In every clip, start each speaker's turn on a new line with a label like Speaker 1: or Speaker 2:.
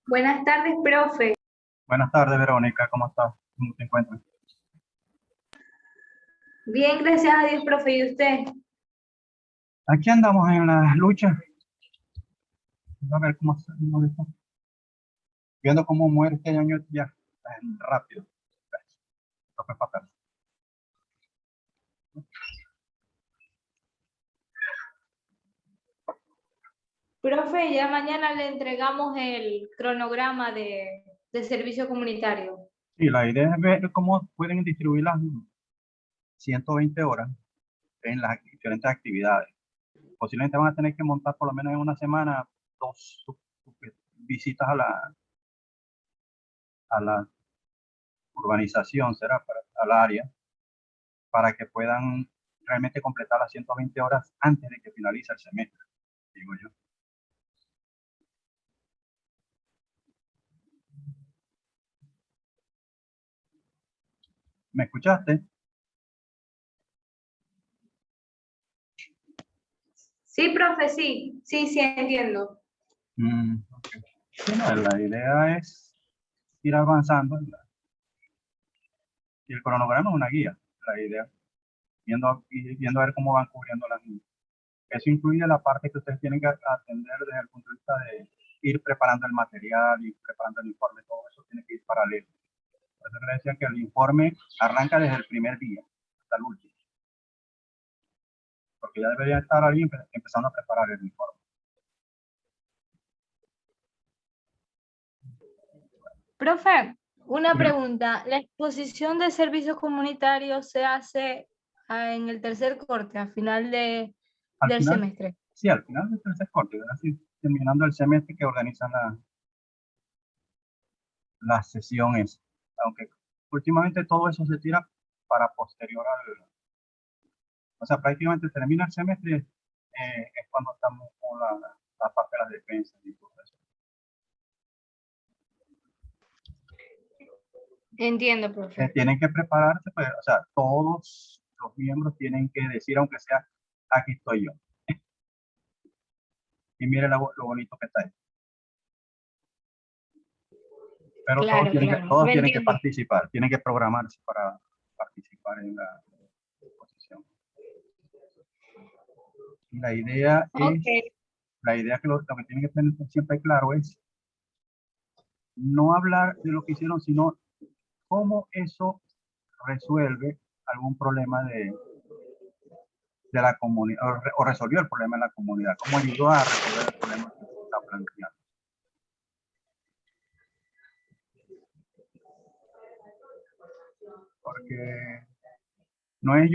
Speaker 1: Buenas tardes, profe.
Speaker 2: Buenas tardes, Verónica, ¿cómo estás? ¿Cómo te encuentras?
Speaker 1: Bien, gracias a Dios, profe. ¿Y usted?
Speaker 2: Aquí andamos en la lucha. A ver cómo está. Viendo cómo muere este año ya rápido. Esto fue fatal.
Speaker 1: Profe, ya mañana le entregamos el cronograma de servicio comunitario.
Speaker 2: Y la idea es ver cómo pueden distribuir las 120 horas en las diferentes actividades. Posiblemente van a tener que montar por lo menos en una semana 2 visitas a la urbanización, será al área, para que puedan realmente completar las 120 horas antes de que finalice el semestre, digo yo. ¿Me escuchaste?
Speaker 1: Sí, profe, sí. Sí, entiendo.
Speaker 2: Okay. Bueno, la idea es ir avanzando y el cronograma es una guía. La idea, viendo a ver cómo van cubriendo las líneas. Eso incluye la parte que ustedes tienen que atender desde el punto de vista de ir preparando el material, ir preparando el informe, todo eso tiene que ir paralelo. Por eso le decía que el informe arranca desde el primer día hasta el último. Porque ya debería estar alguien empezando a preparar el informe.
Speaker 1: Profe, una
Speaker 2: Dígame.
Speaker 1: pregunta. ¿La exposición de servicios comunitarios se hace en el tercer corte, al final del
Speaker 2: Final,
Speaker 1: semestre?
Speaker 2: sí, al final del tercer corte, así terminando el semestre que organizan la sesión es, aunque últimamente todo eso se tira para posterior o sea, prácticamente termina el semestre, es cuando estamos con la parte de las defensas y todo eso.
Speaker 1: Entiendo, profe.
Speaker 2: Tienen que prepararse, pues, o sea, todos los miembros tienen que decir, aunque sea, aquí estoy yo. Y mire lo bonito que está ahí. Pero
Speaker 1: Claro,
Speaker 2: todos
Speaker 1: lo
Speaker 2: tienen que
Speaker 1: entiendo.
Speaker 2: participar, tienen que programarse para participar en la exposición. Y la idea
Speaker 1: Ok.
Speaker 2: que lo que tienen que tener siempre claro es no hablar de lo que hicieron, sino cómo eso resuelve algún problema de la comunidad, o resolvió el problema en la comunidad, cómo ayudó a resolver el problema que se está planteando. Porque no es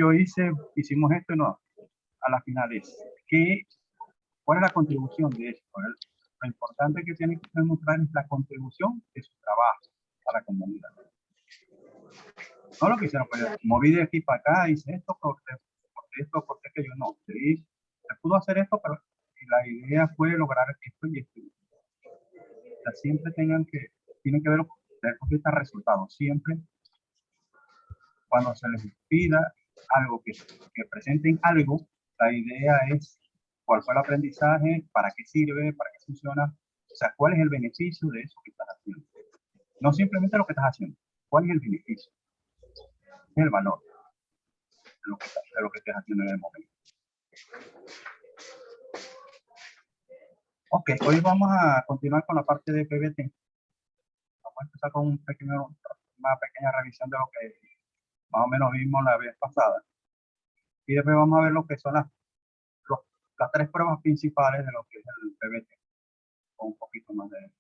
Speaker 2: hicimos esto y no, a la final es, ¿cuál es la contribución de esto? Lo importante que tiene que demostrar es la contribución de su trabajo a la comunidad. No lo que hicieron, pues moví de aquí para acá, hice esto, porque que yo no. Sí, se pudo hacer esto, pero la idea fue lograr esto y esto. O sea, siempre tienen que ver desde el punto de vista resultados. Siempre, cuando se les pida algo, que presenten algo, la idea es cuál fue el aprendizaje, para qué sirve, para qué funciona, o sea, cuál es el beneficio de eso que estás haciendo. No simplemente lo que estás haciendo, cuál es el beneficio, el valor de lo que estés haciendo en el momento. Ok, hoy vamos a continuar con la parte de PBT. Vamos a empezar con una pequeña revisión de lo que más o menos vimos la vez pasada. Y después vamos a ver lo que son las tres pruebas principales de lo que es el PBT, con un poquito más de...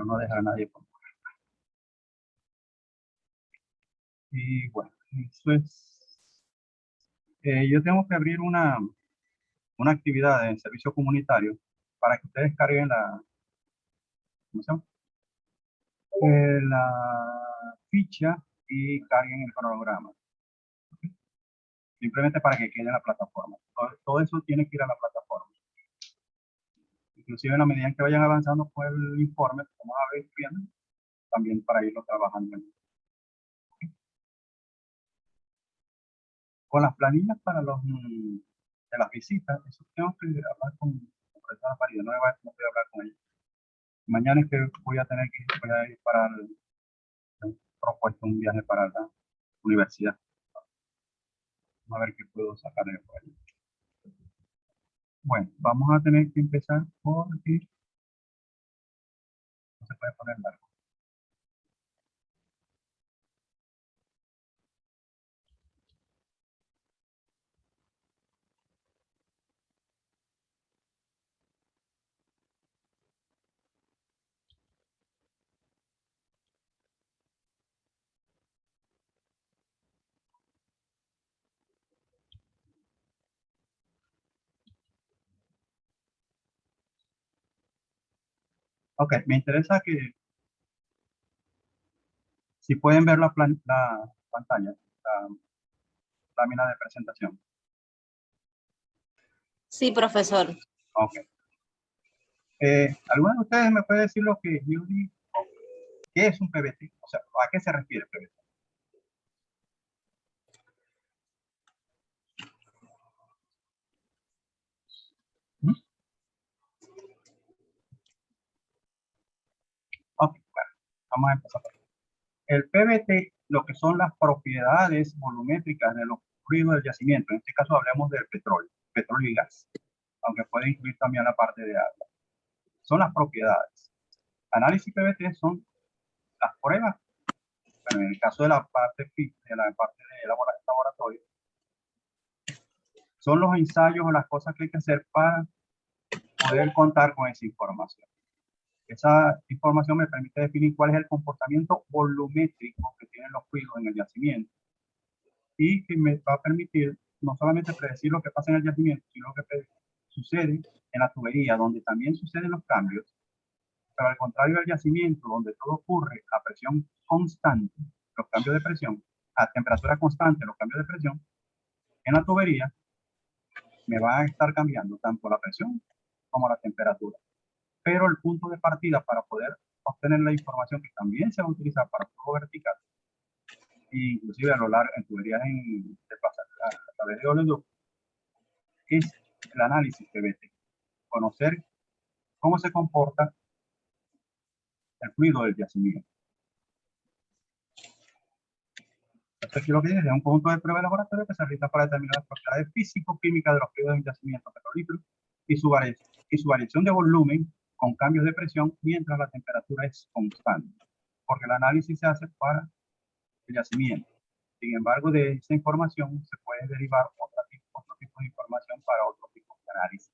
Speaker 2: no dejar a nadie por fuera. Y bueno, eso es. Yo tengo que abrir una actividad en servicio comunitario para que ustedes carguen ¿cómo se llama? La ficha y carguen el cronograma. Simplemente para que quede en la plataforma. Todo eso tiene que ir a la plataforma. Inclusive en la medida en que vayan avanzando con el informe, como a ver viendo, también para irlo trabajando. Con las planillas para de las visitas, eso tengo que hablar con la profesora Farideh, no voy a hablar con ella. Mañana es que voy a ir para propuesto un viaje para la universidad. Vamos a ver qué puedo sacar de por ahí. Bueno, vamos a tener que empezar porque no se puede poner largo. Ok, me interesa que si pueden ver la pantalla, la lámina de presentación.
Speaker 3: Sí, profesor.
Speaker 2: Ok. ¿Alguno de ustedes me puede decir lo que yo digo? ¿Qué es un PBT? O sea, ¿a qué se refiere PBT? ¿Mm? Ok, bueno, vamos a empezar. El PBT, lo que son las propiedades volumétricas de los fluidos del yacimiento, en este caso hablemos del petróleo y gas, aunque puede incluir también la parte de agua. Son las propiedades. Análisis PBT son las pruebas. Bueno, en el caso de la parte de laboratorio, son los ensayos o las cosas que hay que hacer para poder contar con esa información. Esa información me permite definir cuál es el comportamiento volumétrico que tienen los fluidos en el yacimiento y que me va a permitir no solamente predecir lo que pasa en el yacimiento, sino lo que sucede en la tubería, donde también suceden los cambios, pero al contrario del yacimiento, donde todo ocurre a presión constante, los cambios de presión, a temperatura constante, los cambios de presión, en la tubería me va a estar cambiando tanto la presión como la temperatura. Pero el punto de partida para poder obtener la información que también se va a utilizar para flujo vertical, inclusive a lo largo en tuberías a través de oleoducto, es el análisis PBT. Conocer cómo se comporta el fluido del yacimiento. Esto aquí lo que dice es un conjunto de pruebas de laboratorio que se realiza para determinar las propiedades físico-químicas de los fluidos del yacimiento petrolífero y su variación de volumen con cambios de presión mientras la temperatura es constante, porque el análisis se hace para el yacimiento. Sin embargo, de esa información se puede derivar otro tipo de información para otro tipo de análisis.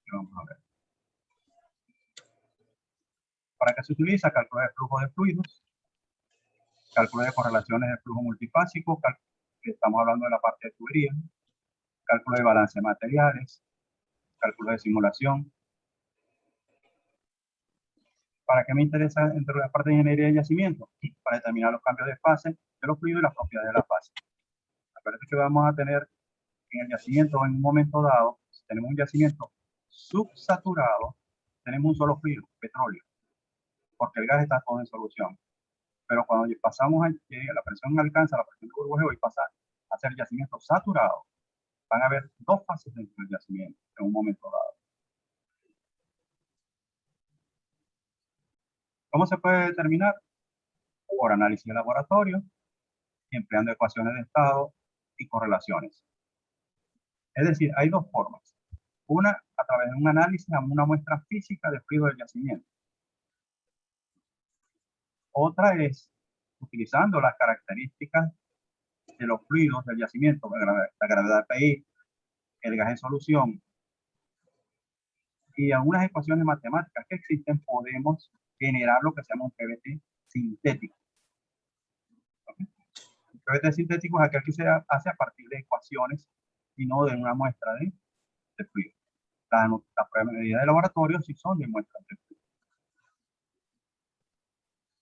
Speaker 2: Y vamos a ver. ¿Para qué se utiliza? Cálculo de flujo de fluidos, cálculo de correlaciones de flujo multifásico, estamos hablando de la parte de tubería, cálculo de balance de materiales, cálculo de simulación. ¿Para qué me interesa dentro de la parte de ingeniería de yacimiento? Para determinar los cambios de fase de los fluidos y las propiedades de la fase. Acuérdense que vamos a tener en el yacimiento en un momento dado, si tenemos un yacimiento subsaturado, tenemos un solo fluido, petróleo, porque el gas está todo en solución. Pero cuando pasamos a la presión alcanza la presión de burbujeo y pasa a ser yacimiento saturado, van a haber dos fases dentro del yacimiento en un momento dado. ¿Cómo se puede determinar? Por análisis de laboratorio, empleando ecuaciones de estado y correlaciones. Es decir, hay dos formas. Una, a través de un análisis a una muestra física de fluido del yacimiento. Otra es utilizando las características de los fluidos del yacimiento, la gravedad PI, el gas en solución y algunas ecuaciones matemáticas que existen, podemos generar lo que se llama un PVT sintético. ¿Okay? Un PVT sintético es aquel que se hace a partir de ecuaciones y no de una muestra de fluido. Las pruebas de medida de laboratorio sí son de muestras de fluido.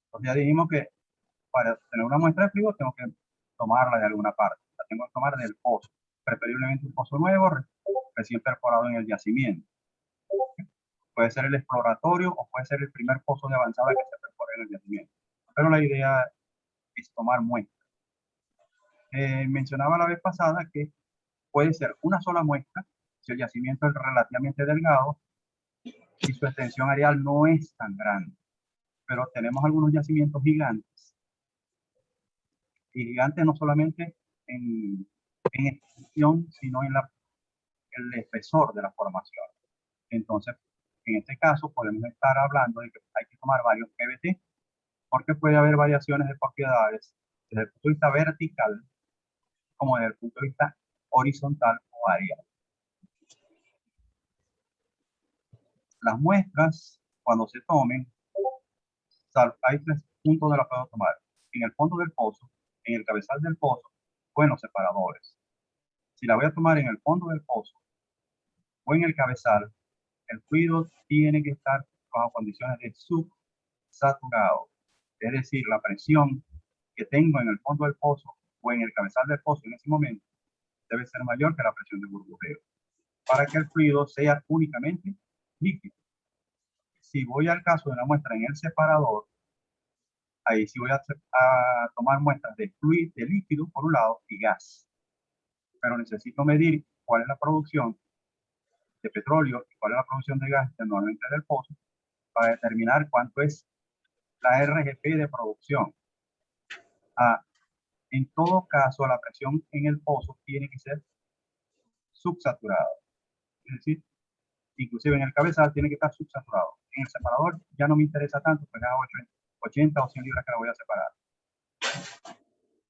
Speaker 2: Entonces ya dijimos que para tener una muestra de fluido tengo que tomarla de alguna parte. La tengo que tomar del pozo, preferiblemente un pozo nuevo, recién perforado en el yacimiento. Puede ser el exploratorio o puede ser el primer pozo de avanzada que se perfore en el yacimiento. Pero la idea es tomar muestras. Mencionaba la vez pasada que puede ser una sola muestra si el yacimiento es relativamente delgado y su extensión areal no es tan grande. Pero tenemos algunos yacimientos gigantes. Y gigantes no solamente en extensión, sino en el espesor de la formación. Entonces, en este caso, podemos estar hablando de que hay que tomar varios PVT, porque puede haber variaciones de propiedades desde el punto de vista vertical, como desde el punto de vista horizontal o areal. Las muestras, cuando se tomen, hay 3 puntos de la puedo tomar. En el fondo del pozo, en el cabezal del pozo, o en los separadores. Si la voy a tomar en el fondo del pozo o en el cabezal, el fluido tiene que estar bajo condiciones de subsaturado. Es decir, la presión que tengo en el fondo del pozo o en el cabezal del pozo en ese momento debe ser mayor que la presión de burbujeo para que el fluido sea únicamente líquido. Si voy al caso de una muestra en el separador, ahí sí voy a tomar muestras de fluido, de líquido por un lado y gas. Pero necesito medir cuál es la producción de petróleo y cuál es la producción de gas normalmente del pozo para determinar cuánto es la RGP de producción. En todo caso, la presión en el pozo tiene que ser subsaturada. Es decir, inclusive en el cabezal tiene que estar subsaturado. En el separador ya no me interesa tanto, pues es 80 o 100 libras que la voy a separar.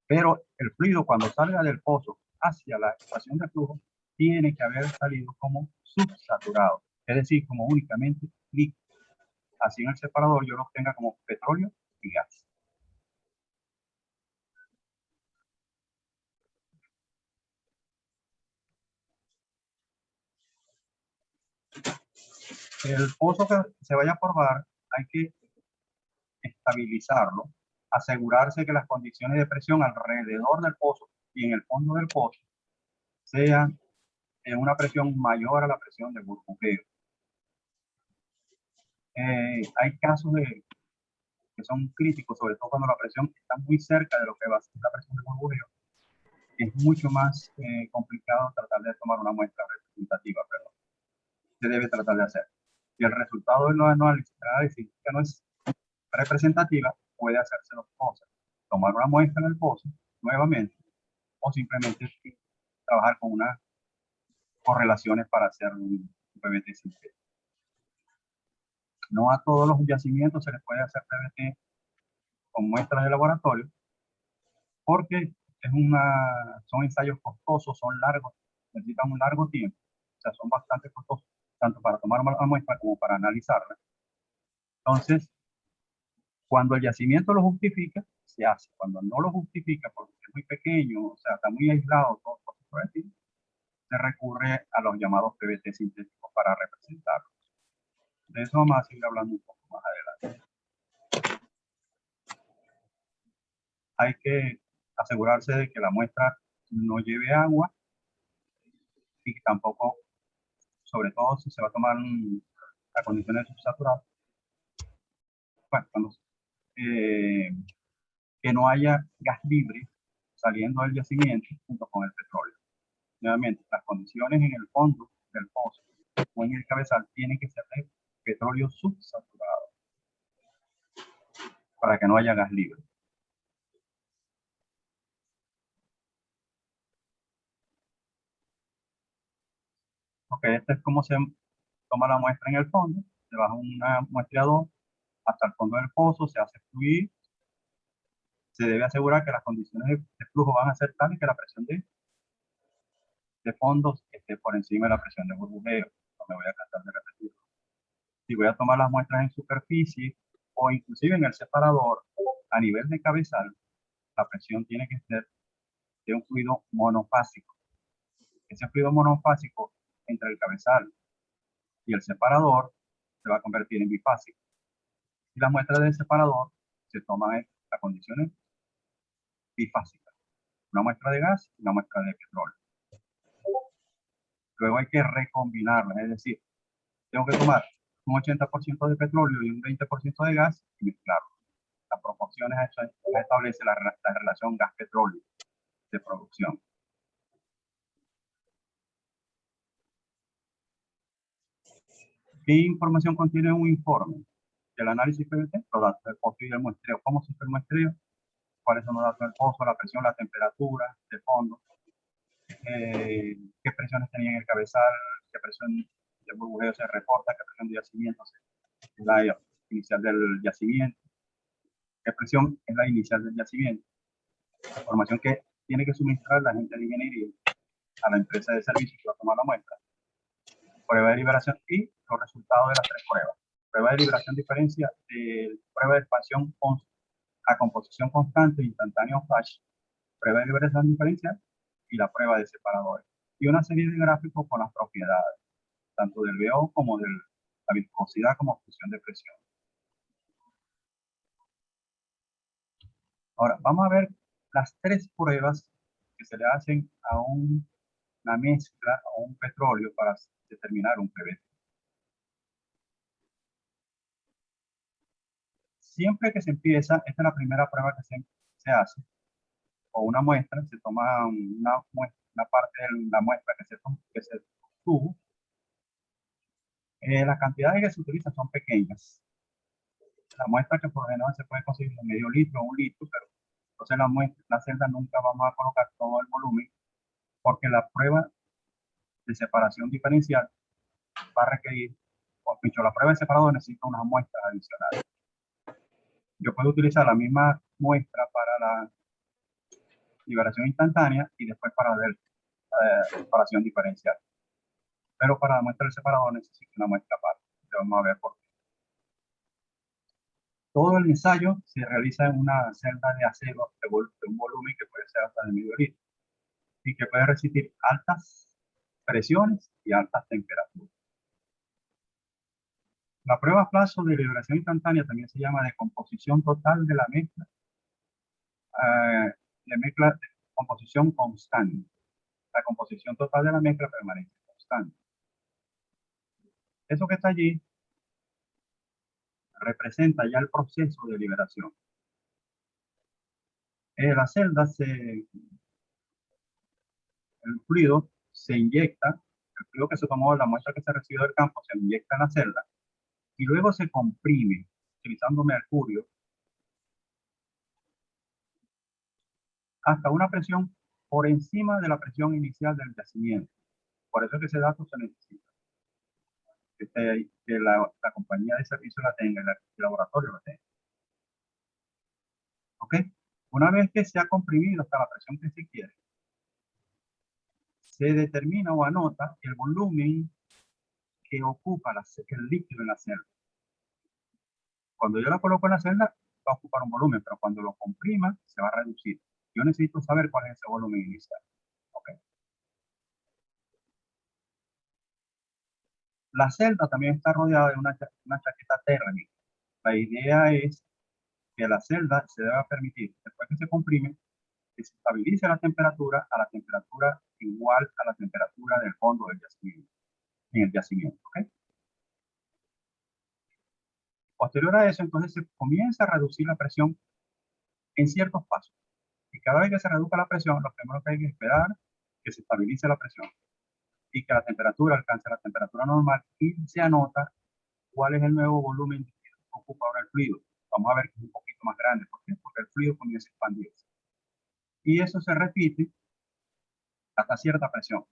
Speaker 2: Pero el fluido cuando salga del pozo hacia la estación de flujo tiene que haber salido como subsaturado, es decir, como únicamente líquido. Así en el separador yo lo tenga como petróleo y gas. El pozo que se vaya a formar hay que estabilizarlo, asegurarse que las condiciones de presión alrededor del pozo y en el fondo del pozo sean en una presión mayor a la presión de burbujeo. Hay casos que son críticos, sobre todo cuando la presión está muy cerca de lo que va a ser la presión de burbujeo. Es mucho más complicado tratar de tomar una muestra representativa, pero se debe tratar de hacer. Si el resultado de la análisis que no es representativa, puede hacerse dos cosas: tomar una muestra en el pozo nuevamente o simplemente trabajar con unas correlaciones para hacer un PVT sintético. No a todos los yacimientos se les puede hacer PVT con muestras de laboratorio porque son ensayos costosos, son largos, necesitan un largo tiempo, o sea, son bastante costosos, tanto para tomar una muestra como para analizarla. Entonces, cuando el yacimiento lo justifica, se hace. Cuando no lo justifica porque es muy pequeño, o sea, está muy aislado, todo se recurre a los llamados PVT sintéticos para representarlos. De eso vamos a seguir hablando un poco más adelante. Hay que asegurarse de que la muestra no lleve agua y tampoco, sobre todo si se va a tomar a condiciones subsaturadas, bueno, que no haya gas libre saliendo del yacimiento junto con el petróleo. Nuevamente, las condiciones en el fondo del pozo o en el cabezal tienen que ser de petróleo subsaturado para que no haya gas libre. Ok, este es como se toma la muestra en el fondo, se baja un muestreador hasta el fondo del pozo, se hace fluir, se debe asegurar que las condiciones de flujo van a ser tales que la presión de fondos esté por encima de la presión de burbujeo. No me voy a cansar de repetirlo. Si voy a tomar las muestras en superficie, o inclusive en el separador, a nivel de cabezal, la presión tiene que ser de un fluido monofásico. Ese fluido monofásico entre el cabezal y el separador se va a convertir en bifásico. Y las muestras del separador se toman en las condiciones bifásicas. Una muestra de gas y una muestra de petróleo. Luego hay que recombinarlas, es decir, tengo que tomar un 80% de petróleo y un 20% de gas y mezclarlo. Las proporciones establece la relación gas-petróleo de producción. ¿Qué información contiene un informe? Del análisis PVT, los datos del pozo y del muestreo. ¿Cómo se hizo el muestreo? ¿Cuáles son los datos del pozo? La presión, la temperatura de fondo. ¿Qué presiones tenía en el cabezal? ¿Qué presión de burbujeo se reporta? ¿Qué presión de yacimiento es la inicial del yacimiento? ¿Qué presión es la inicial del yacimiento? La información que tiene que suministrar la gente de ingeniería a la empresa de servicios que va a tomar la muestra. Prueba de liberación y los resultados de las tres pruebas. Prueba de liberación diferencia de prueba de expansión a composición constante instantáneo flash, prueba de liberación diferencial y la prueba de separadores. Y una serie de gráficos con las propiedades, tanto del VO como de la viscosidad como función de presión. Ahora, vamos a ver las tres pruebas que se le hacen a una mezcla o un petróleo para determinar un PVT. Siempre que se empieza, esta es la primera prueba que se hace, o una muestra, se toma una parte de la muestra que se tuvo. Las cantidades que se utilizan son pequeñas. La muestra que por lo general se puede conseguir en medio litro o 1 litro, pero entonces la celda nunca vamos a colocar todo el volumen, porque la prueba de separación diferencial va a requerir, o dicho, la prueba de separador necesita unas muestras adicionales. Yo puedo utilizar la misma muestra para la liberación instantánea y después para la separación diferencial. Pero para la muestra del separador necesito una muestra aparte. Vamos a ver por qué. Todo el ensayo se realiza en una celda de acero de un volumen que puede ser hasta de medio litro y que puede resistir altas presiones y altas temperaturas. La prueba plazo de liberación instantánea también se llama de composición total de la mezcla, de mezcla de composición constante. La composición total de la mezcla permanece constante. Eso que está allí representa ya el proceso de liberación. La celda el fluido se inyecta, el fluido que se tomó de la muestra que se recibió del campo se inyecta en la celda y luego se comprime utilizando mercurio hasta una presión por encima de la presión inicial del yacimiento. Por eso es que ese dato se necesita. Que la compañía de servicio la tenga, el laboratorio lo tenga. ¿Ok? Una vez que se ha comprimido hasta la presión que se quiere, se determina o anota el volumen que ocupa el líquido en la celda. Cuando yo lo coloco en la celda, va a ocupar un volumen, pero cuando lo comprima, se va a reducir. Yo necesito saber cuál es ese volumen inicial. ¿Okay? La celda también está rodeada de una chaqueta térmica. La idea es que la celda se debe permitir, después que se comprime, que se estabilice la temperatura a la temperatura igual a la temperatura del fondo del yacimiento, en el yacimiento. ¿Okay? Posterior a eso, entonces se comienza a reducir la presión en ciertos pasos. Y cada vez que se reduzca la presión, lo primero que hay que esperar que se estabilice la presión y que la temperatura alcance la temperatura normal y se anota cuál es el nuevo volumen que ocupa ahora el fluido. Vamos a ver que es un poquito más grande. ¿Por qué? Porque el fluido comienza a expandirse. Y eso se repite hasta cierta presión.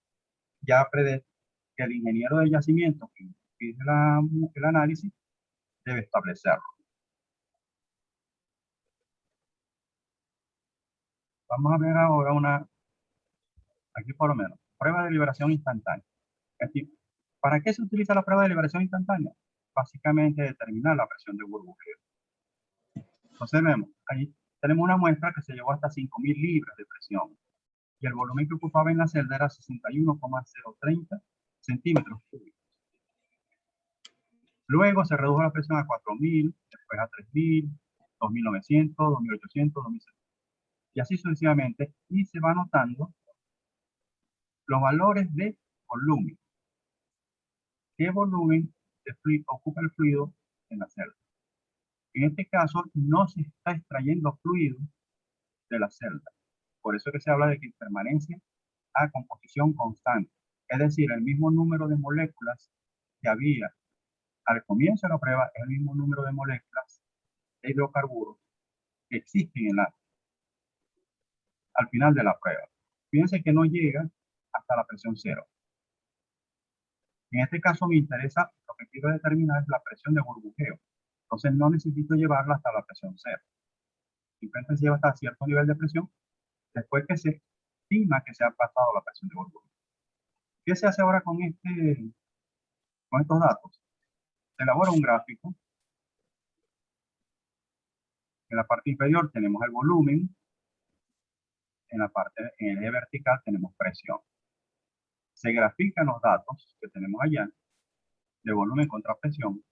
Speaker 2: Ya prevé que el ingeniero de yacimiento que hizo el análisis debe establecerlo. Vamos a ver ahora aquí por lo menos, prueba de liberación instantánea. Aquí, ¿para qué se utiliza la prueba de liberación instantánea? Básicamente determinar la presión de burbujeo. Entonces vemos, ahí tenemos una muestra que se llevó hasta 5.000 libras de presión y el volumen que ocupaba en la celda era 61,030 centímetros cúbicos. Luego se redujo la presión a 4.000, después a 3.000, 2.900, 2.800, 2.700 y así sucesivamente, y se va anotando los valores de volumen. ¿Qué volumen de fluido ocupa el fluido en la celda? En este caso, no se está extrayendo fluido de la celda. Por eso es que se habla de que permanencia a composición constante. Es decir, el mismo número de moléculas que había al comienzo de la prueba es el mismo número de moléculas de hidrocarburos que existen al final de la prueba. Fíjense que no llega hasta la presión cero. En este caso me interesa, lo que quiero determinar es la presión de burbujeo. Entonces no necesito llevarla hasta la presión cero. Simplemente se lleva hasta cierto nivel de presión después que se estima que se ha pasado la presión de burbujeo. ¿Qué se hace ahora con estos datos? Se elabora un gráfico. En la parte inferior tenemos el volumen. En el eje vertical tenemos presión. Se grafican los datos que tenemos allá de volumen contra presión.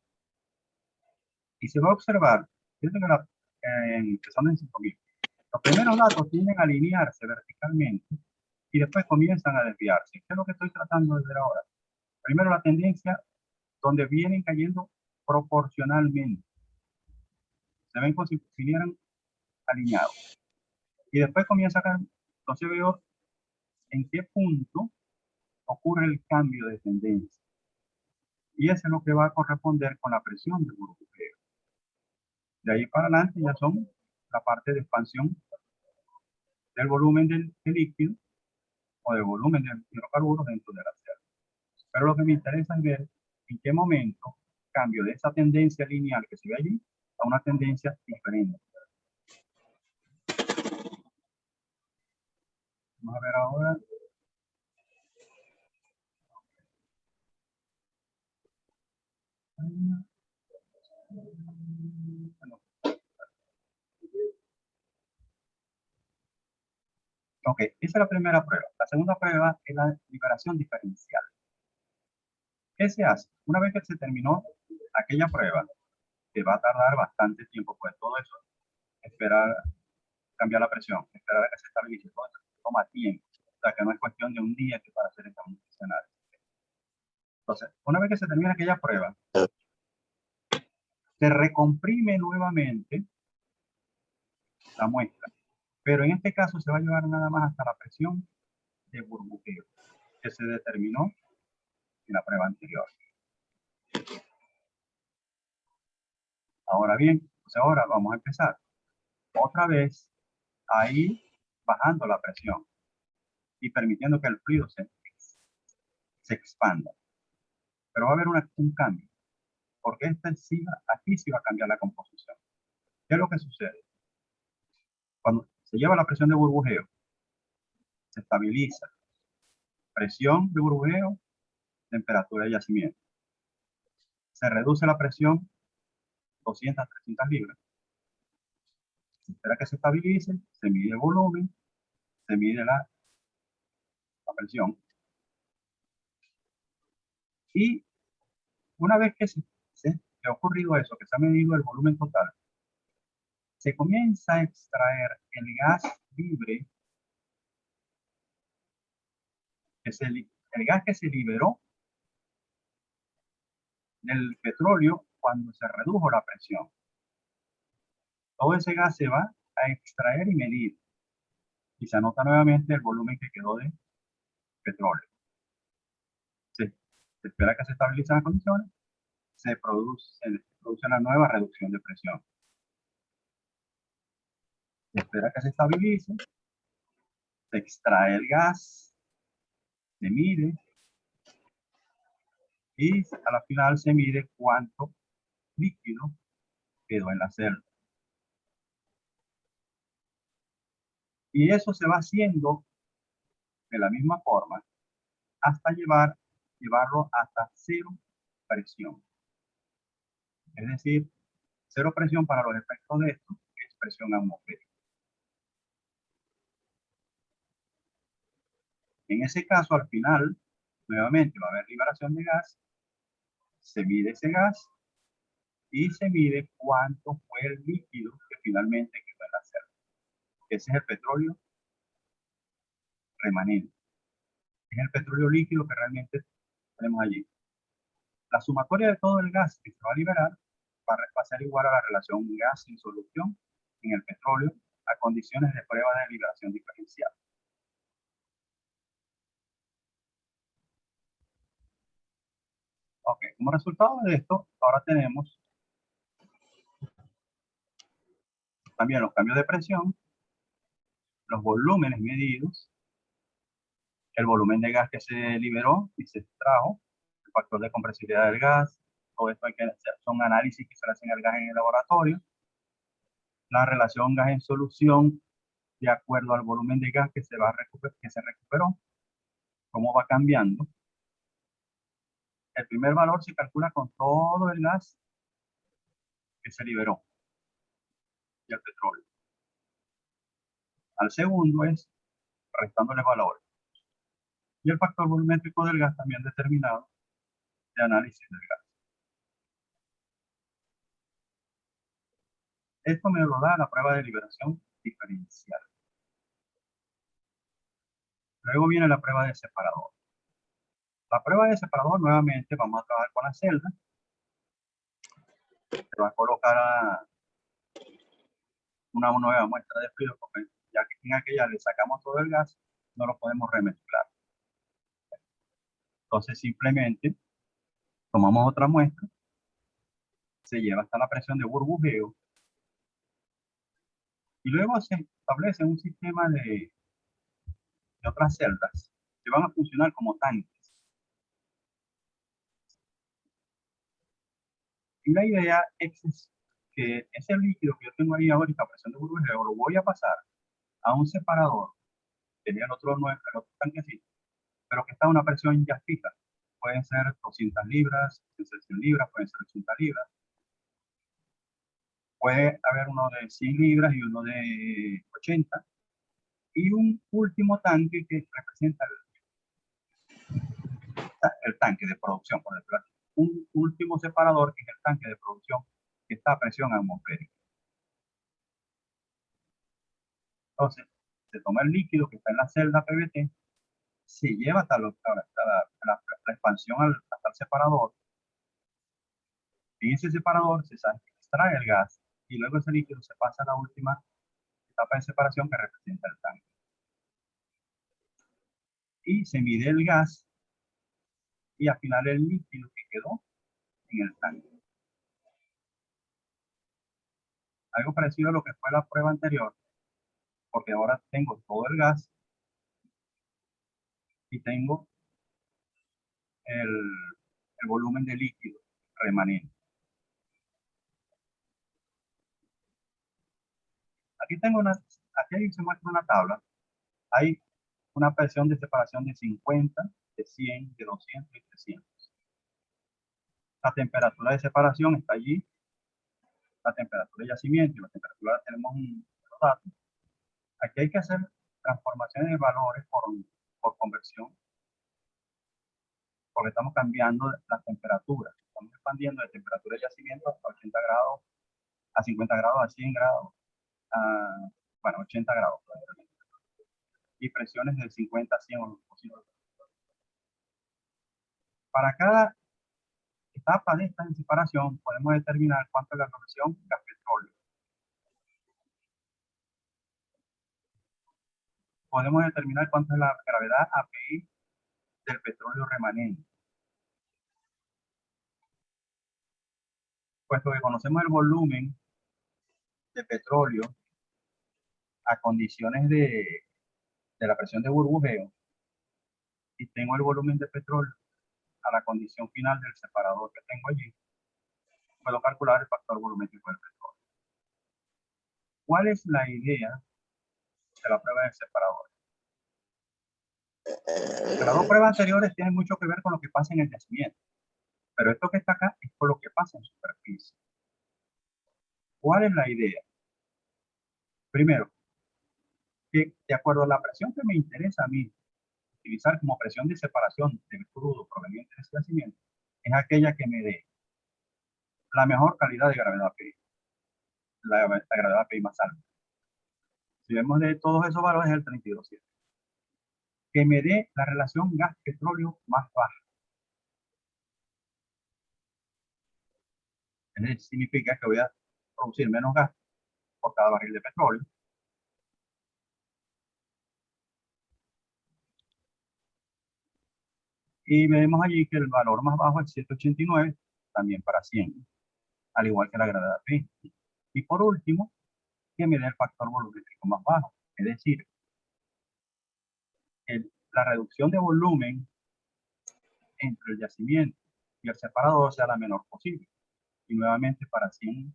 Speaker 2: Y se va a observar, empezando en 5.000, los primeros datos tienden a alinearse verticalmente y después comienzan a desviarse. ¿Qué es lo que estoy tratando de ver ahora? Primero la tendencia donde vienen cayendo proporcionalmente. Se ven como si vinieran alineados. Y después comienza a caer. Entonces veo en qué punto ocurre el cambio de tendencia. Y eso es lo que va a corresponder con la presión del burbujeo. De ahí para adelante ya son la parte de expansión del volumen del líquido o del volumen del hidrocarburo dentro de la celda. Pero lo que me interesa es ver en qué momento cambio de esa tendencia lineal que se ve allí a una tendencia diferente. Vamos a ver ahora. Ok, esa es la primera prueba. La segunda prueba es la liberación diferencial. ¿Qué se hace? Una vez que se terminó aquella prueba, que va a tardar bastante tiempo, pues todo eso, esperar, cambiar la presión, esperar a que se estabilice, todo eso toma tiempo. O sea, que no es cuestión de un día que para hacer esta escenario. Entonces, una vez que se termina aquella prueba, se recomprime nuevamente la muestra. Pero en este caso se va a llevar nada más hasta la presión de burbujeo que se determinó en la prueba anterior. Ahora bien, pues ahora vamos a empezar otra vez a ir bajando la presión y permitiendo que el fluido se expanda. Pero va a haber un cambio, porque aquí sí va a cambiar la composición. ¿Qué es lo que sucede? Cuando se lleva la presión de burbujeo, se estabiliza. Presión de burbujeo, temperatura de yacimiento. Se reduce la presión 200, 300 libras. Se espera que se estabilice, se mide el volumen, se mide la presión. Y una vez que ha ocurrido eso, que se ha medido el volumen total, se comienza a extraer el gas libre, el gas que se liberó del petróleo cuando se redujo la presión. Todo ese gas se va a extraer y medir. Y se anota nuevamente el volumen que quedó de petróleo. Se espera que se estabilicen las condiciones, se produce una nueva reducción de presión. Se espera que se estabilice, se extrae el gas, se mide y a la final se mide cuánto líquido quedó en la celda. Y eso se va haciendo de la misma forma hasta llevarlo hasta cero presión. Es decir, cero presión para los efectos de esto presión atmosférica. En ese caso, al final, nuevamente va a haber liberación de gas, se mide ese gas y se mide cuánto fue el líquido que finalmente quedó en la celda. Ese es el petróleo remanente. Es el petróleo líquido que realmente tenemos allí. La sumatoria de todo el gas que se va a liberar va a ser igual a la relación gas en solución en el petróleo a condiciones de prueba de liberación diferencial. Ok, como resultado de esto, ahora tenemos también los cambios de presión, los volúmenes medidos, el volumen de gas que se liberó y se extrajo, el factor de compresibilidad del gas, todo esto hay que hacer, son análisis que se hacen al gas en el laboratorio, la relación gas en solución de acuerdo al volumen de gas que se recuperó, cómo va cambiando. El primer valor se calcula con todo el gas que se liberó y el petróleo. Al segundo es restándole valores. Y el factor volumétrico del gas también determinado de análisis del gas. Esto me lo da la prueba de liberación diferencial. Luego viene la prueba de separador. La prueba de separador, nuevamente, vamos a trabajar con la celda. Se va a colocar una nueva muestra de fluido, porque ya que en aquella le sacamos todo el gas, no lo podemos remezclar. Entonces, simplemente tomamos otra muestra, se lleva hasta la presión de burbujeo, y luego se establece un sistema de otras celdas que van a funcionar como tanques. Y la idea es que ese líquido que yo tengo ahí ahorita, presión de burbujeo, lo voy a pasar a un separador, que es el otro tanquecito, pero que está a una presión ya fija. Pueden ser 200 libras, 100 libras, pueden ser 80 libras. Puede haber uno de 100 libras y uno de 80. Y un último tanque que representa el tanque de producción, por ejemplo. Un último separador que es el tanque de producción que está a presión atmosférica. Entonces, se toma el líquido que está en la celda PVT, se lleva hasta la expansión hasta el separador. En ese separador se extrae el gas y luego ese líquido se pasa a la última etapa de separación que representa el tanque. Y se mide el gas y al final el líquido que quedó en el tanque. Algo parecido a lo que fue la prueba anterior, porque ahora tengo todo el gas y tengo el volumen de líquido remanente. Aquí se muestra una tabla. Hay una presión de separación de 50, de 100, de 200 y 300. La temperatura de separación está allí. La temperatura de yacimiento y la temperatura tenemos los datos. Aquí hay que hacer transformaciones de valores por conversión, porque estamos cambiando las temperaturas. Estamos expandiendo de temperatura de yacimiento hasta 80 grados, a 50 grados, a 100 grados, a, bueno, 80 grados. Y presiones de 50 a 100 o 200. Para cada etapa de esta separación podemos determinar cuánto es la relación gas-petróleo. Podemos determinar cuánto es la gravedad API del petróleo remanente. Puesto que conocemos el volumen de petróleo a condiciones de la presión de burbujeo y tengo el volumen de petróleo a la condición final del separador que tengo allí, puedo calcular el factor volumétrico del petróleo. ¿Cuál es la idea de la prueba del separador? Las dos pruebas anteriores tienen mucho que ver con lo que pasa en el yacimiento, pero esto que está acá es por lo que pasa en superficie. ¿Cuál es la idea? Primero, que de acuerdo a la presión que me interesa a mí utilizar como presión de separación del crudo proveniente de ese yacimiento, es aquella que me dé la mejor calidad de gravedad PI, la gravedad PI más alta. Si vemos de todos esos valores es el 32,7. Que me dé la relación gas-petróleo más baja. Eso significa que voy a producir menos gas por cada barril de petróleo. Y vemos allí que el valor más bajo es 789, también para 100, al igual que la gravedad PI. Y por último, que me dé el factor volumétrico más bajo, es decir, la reducción de volumen entre el yacimiento y el separador sea la menor posible. Y nuevamente para 100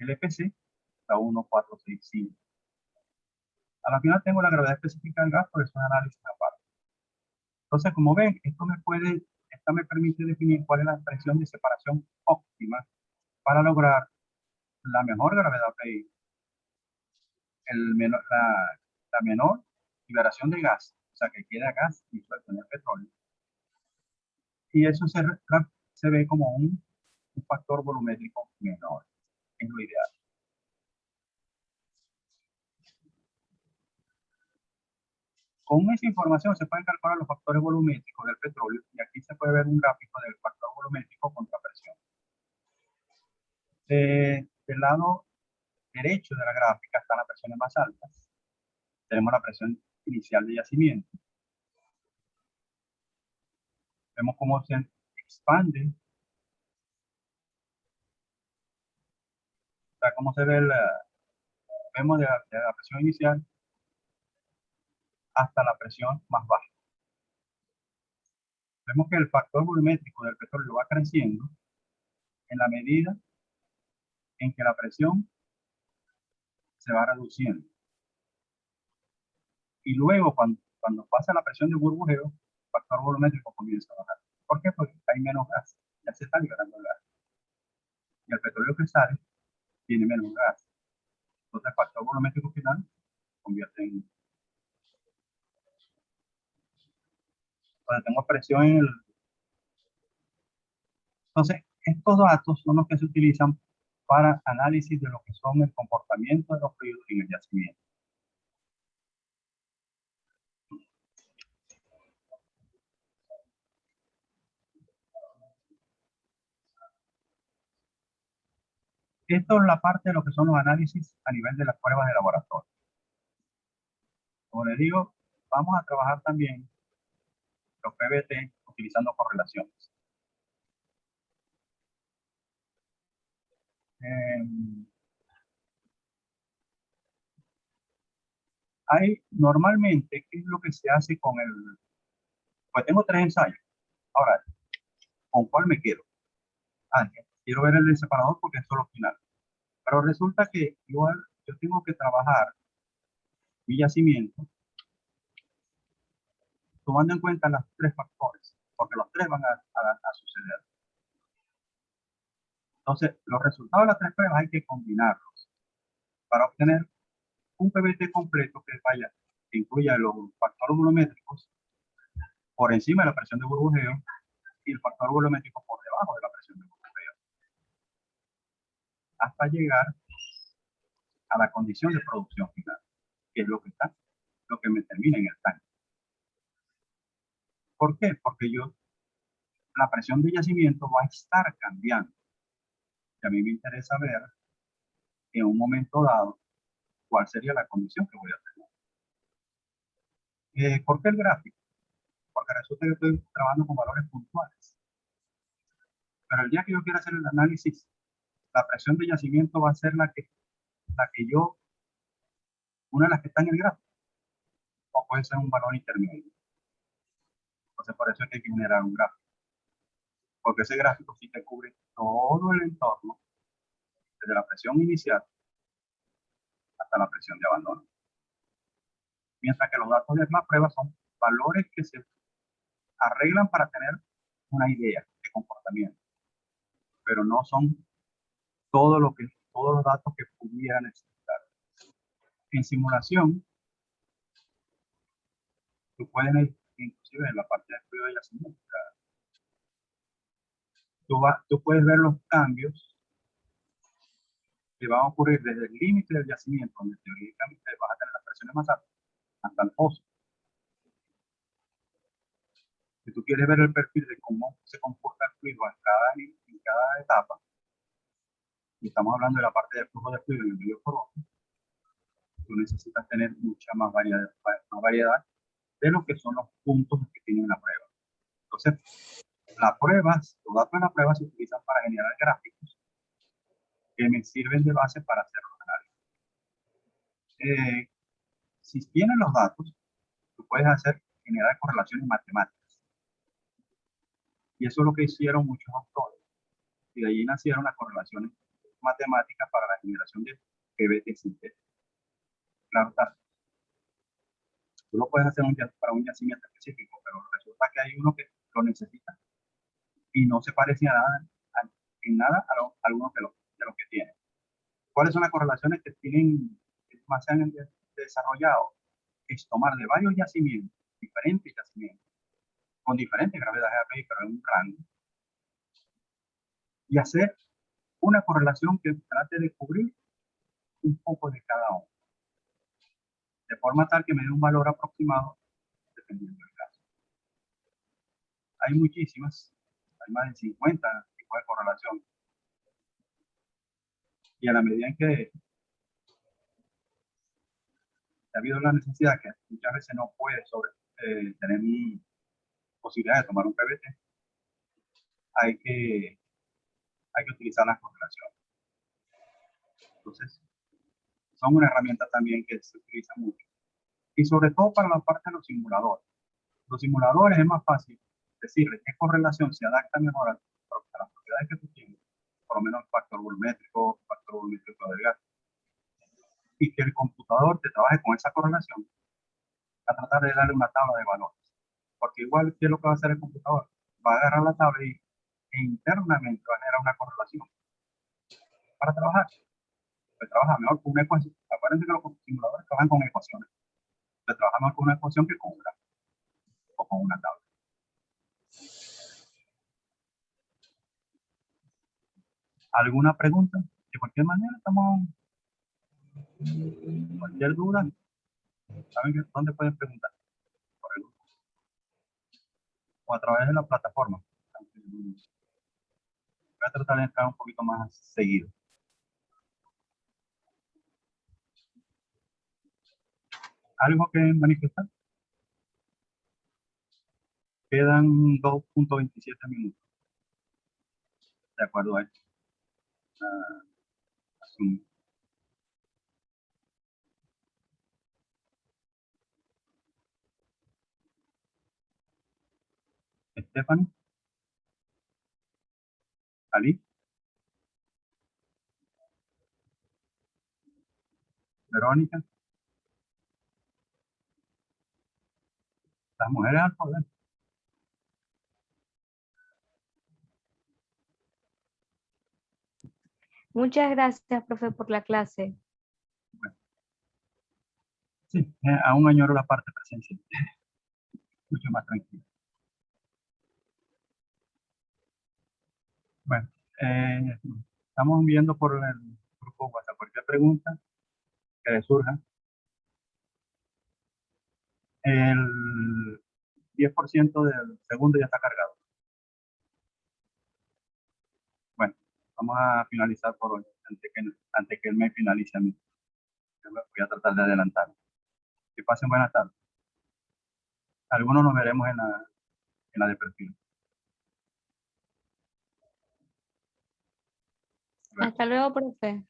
Speaker 2: LPC, está 1,465. A la final tengo la gravedad específica del gas, por eso es análisis aparte. Entonces, como ven, esta me permite definir cuál es la presión de separación óptima para lograr la mejor gravedad PI, la menor liberación de gas, o sea, que queda gas disuelto en el petróleo. Y eso se ve como un factor volumétrico menor, es lo ideal. Con esa información se pueden calcular los factores volumétricos del petróleo y aquí se puede ver un gráfico del factor volumétrico contra presión. Del lado derecho de la gráfica están las presiones más altas. Tenemos la presión inicial de yacimiento. Vemos cómo se expande. O sea, cómo se ve vemos de la presión inicial hasta la presión más baja. Vemos que el factor volumétrico del petróleo va creciendo en la medida en que la presión se va reduciendo. Y luego, cuando pasa la presión de burbujeo, el factor volumétrico comienza a bajar. ¿Por qué? Porque hay menos gas. Ya se está liberando el gas. Y el petróleo que sale tiene menos gas. Entonces, el factor volumétrico final se convierte en... Entonces, tengo presión en el... Entonces, estos datos son los que se utilizan para análisis de lo que son el comportamiento de los fluidos en el yacimiento. Esto es la parte de lo que son los análisis a nivel de las pruebas de laboratorio. Como les digo, vamos a trabajar también los PVT utilizando correlaciones. Hay normalmente, ¿qué es lo que se hace con el? Pues tengo 3 ensayos. Ahora, ¿con cuál me quedo? Quiero ver el del separador porque es solo final. Pero resulta que igual yo tengo que trabajar mi yacimiento tomando en cuenta los 3 factores, porque los 3 van a suceder. Entonces, los resultados de las 3 pruebas hay que combinarlos para obtener un PVT completo que incluya los factores volumétricos por encima de la presión de burbujeo y el factor volumétrico por debajo de la presión de burbujeo, hasta llegar a la condición de producción final, que es lo que me termina en el tanque. ¿Por qué? Porque la presión de yacimiento va a estar cambiando. Y a mí me interesa ver en un momento dado cuál sería la condición que voy a tener. ¿Por qué el gráfico? Porque resulta que estoy trabajando con valores puntuales. Pero el día que yo quiera hacer el análisis, la presión de yacimiento va a ser una de las que está en el gráfico, o puede ser un valor intermedio. Entonces, por eso es que hay que generar un gráfico. Porque ese gráfico sí te cubre todo el entorno, desde la presión inicial hasta la presión de abandono. Mientras que los datos de la prueba son valores que se arreglan para tener una idea de comportamiento, pero no son todos los datos que pudieran necesitar. En simulación, tú puedes, inclusive en la parte de estudio de yacimiento, tú puedes ver los cambios que van a ocurrir desde el límite del yacimiento, donde teóricamente vas a tener las presiones más altas, hasta el pozo. Si tú quieres ver el perfil de cómo se comporta el fluido en cada etapa, y estamos hablando de la parte del flujo de fluido en el medio poroso, tú necesitas tener mucha más variedad de lo que son los puntos que tienen la prueba. Entonces, las pruebas, los datos de la prueba se utilizan para generar gráficos que me sirven de base para hacer los análisis. Si tienes los datos, tú puedes generar correlaciones matemáticas. Y eso es lo que hicieron muchos autores. Y de allí nacieron las correlaciones matemáticas para la generación de PBT sintético. Claro está. Tú lo puedes hacer para un yacimiento específico, pero resulta que hay uno que lo necesita y no se parece en nada a algunos de los que tiene. ¿Cuáles son las correlaciones que más se han desarrollado? Es tomar de varios yacimientos, diferentes yacimientos, con diferentes gravedades API, pero en un rango, y hacer una correlación que trate de cubrir un poco de cada uno, de forma tal que me dé un valor aproximado dependiendo del caso. Hay muchísimas, hay más de 50 tipos de correlación. Y a la medida en que ha habido la necesidad, que muchas veces no puede tener posibilidad de tomar un PBT, hay que utilizar las correlaciones. Entonces, son una herramienta también que se utiliza mucho. Y sobre todo para la parte de los simuladores. Los simuladores es más fácil decirles qué correlación se adapta mejor a las propiedades que tú tienes, por lo menos factor volumétrico del gas, y que el computador te trabaje con esa correlación a tratar de darle una tabla de valores. Porque igual, ¿qué es lo que va a hacer el computador? Va a agarrar la tabla y internamente va a generar una correlación para trabajar. Se trabaja mejor con una ecuación. Acuérdense que los simuladores trabajan con ecuaciones. Se trabaja mejor con una ecuación que con un gráfico o con una tabla. ¿Alguna pregunta? De cualquier manera, cualquier duda, ¿saben dónde pueden preguntar? Por el grupo. O a través de la plataforma. Voy a tratar de entrar un poquito más seguido. ¿Algo que manifestar? Quedan 2.27 minutos. De acuerdo a esto. Stephanie. Ali. Verónica. Las mujeres al poder.
Speaker 1: Muchas gracias, profe, por la clase.
Speaker 2: Bueno. Sí, aún añoro la parte presencial. Mucho más tranquilo. Bueno, estamos viendo por el grupo WhatsApp cualquier pregunta que le surja. El 10% del segundo ya está cargado. Bueno, vamos a finalizar por hoy, antes que el mes finalice a mí. Voy a tratar de adelantar. Que pasen buenas tardes. Algunos nos veremos en la de perfil.
Speaker 1: Hasta luego, profe.